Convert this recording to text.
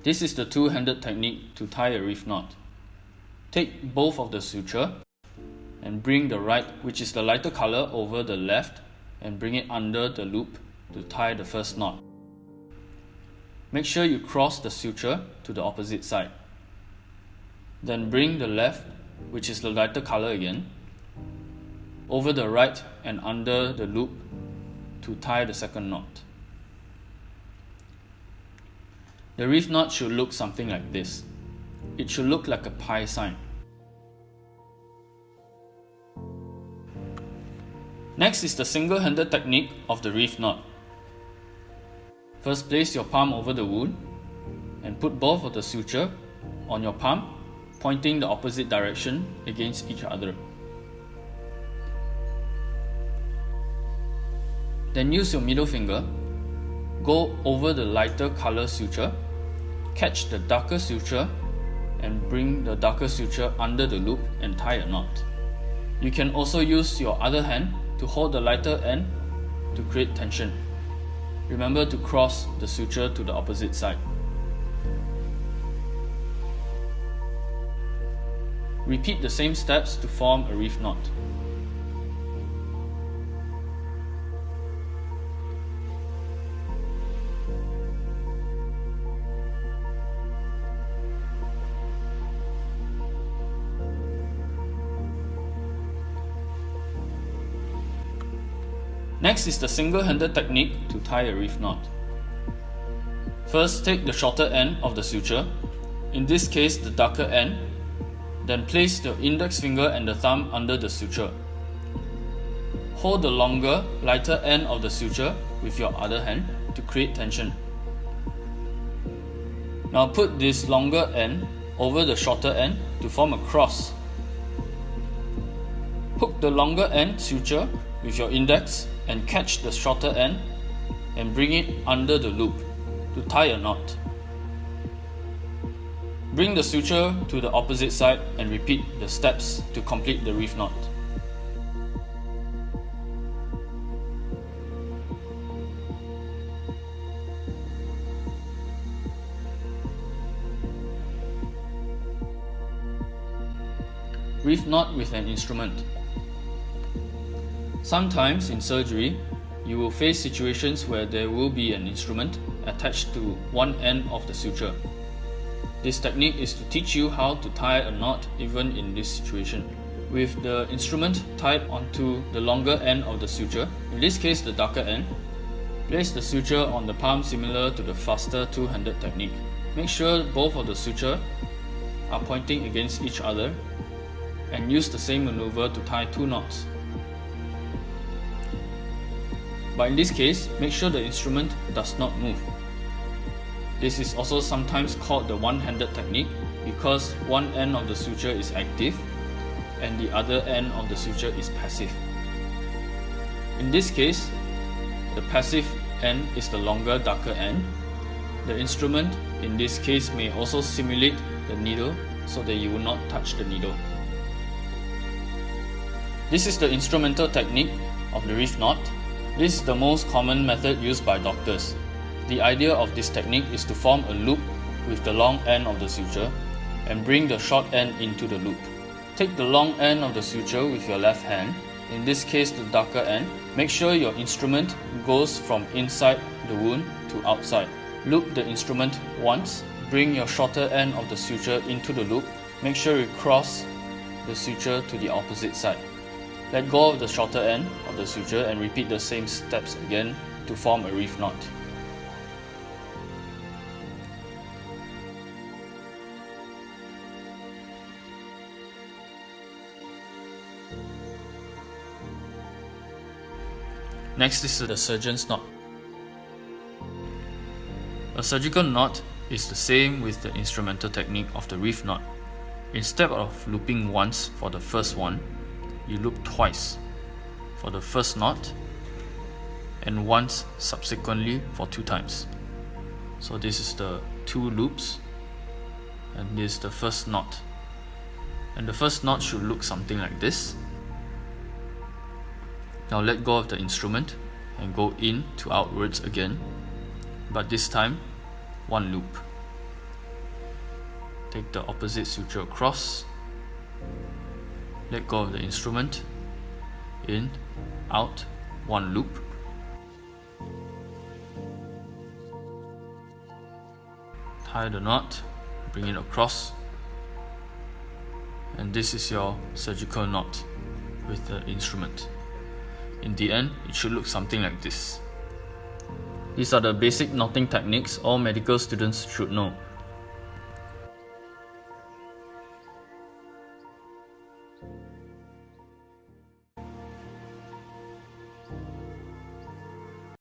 This is the two-handed technique to tie a reef knot. Take both of the suture and bring the right, which is the lighter color, over the left and bring it under the loop to tie the first knot. Make sure you cross the suture to the opposite side. Then bring the left, which is the lighter color again, over the right and under the loop to tie the second knot. The reef knot should look something like this. It should look like a pi sign. Next is the single-handed technique of the reef knot. First, place your palm over the wound and put both of the suture on your palm, pointing the opposite direction against each other. Then use your middle finger, go over the lighter color suture, catch the darker suture and bring the darker suture under the loop and tie a knot. You can also use your other hand to hold the lighter end to create tension. Remember to cross the suture to the opposite side. Repeat the same steps to form a reef knot. Next is the single-handed technique to tie a reef knot. First, take the shorter end of the suture, in this case the darker end, then place the index finger and the thumb under the suture. Hold the longer, lighter end of the suture with your other hand to create tension. Now put this longer end over the shorter end to form a cross. Hook the longer end suture with your index and catch the shorter end and bring it under the loop to tie a knot. Bring the suture to the opposite side and repeat the steps to complete the reef knot. Reef knot with an instrument. Sometimes in surgery, you will face situations where there will be an instrument attached to one end of the suture. This technique is to teach you how to tie a knot even in this situation. With the instrument tied onto the longer end of the suture, in this case the darker end, place the suture on the palm similar to the faster two-handed technique. Make sure both of the suture are pointing against each other and use the same maneuver to tie two knots. But in this case, make sure the instrument does not move. This is also sometimes called the one-handed technique because one end of the suture is active and the other end of the suture is passive. In this case, the passive end is the longer, darker end. The instrument in this case may also simulate the needle so that you will not touch the needle. This is the instrumental technique of the reef knot. This is the most common method used by doctors. The idea of this technique is to form a loop with the long end of the suture and bring the short end into the loop. Take the long end of the suture with your left hand, in this case the darker end. Make sure your instrument goes from inside the wound to outside. Loop the instrument once, bring your shorter end of the suture into the loop. Make sure you cross the suture to the opposite side. Let go of the shorter end of the suture and repeat the same steps again to form a reef knot. Next is the surgeon's knot. A surgical knot is the same with the instrumental technique of the reef knot. Instead of looping once for the first one, you loop twice for the first knot and once subsequently for 2 times. So this is the 2 loops and this is the first knot. And the first knot should look something like this. Now let go of the instrument and go in to outwards again, but this time 1 loop. Take the opposite suture across. Let go of the instrument. In, out, one loop. Tie the knot, bring it across, and this is your surgical knot with the instrument. In the end, it should look something like this. These are the basic knotting techniques all medical students should know.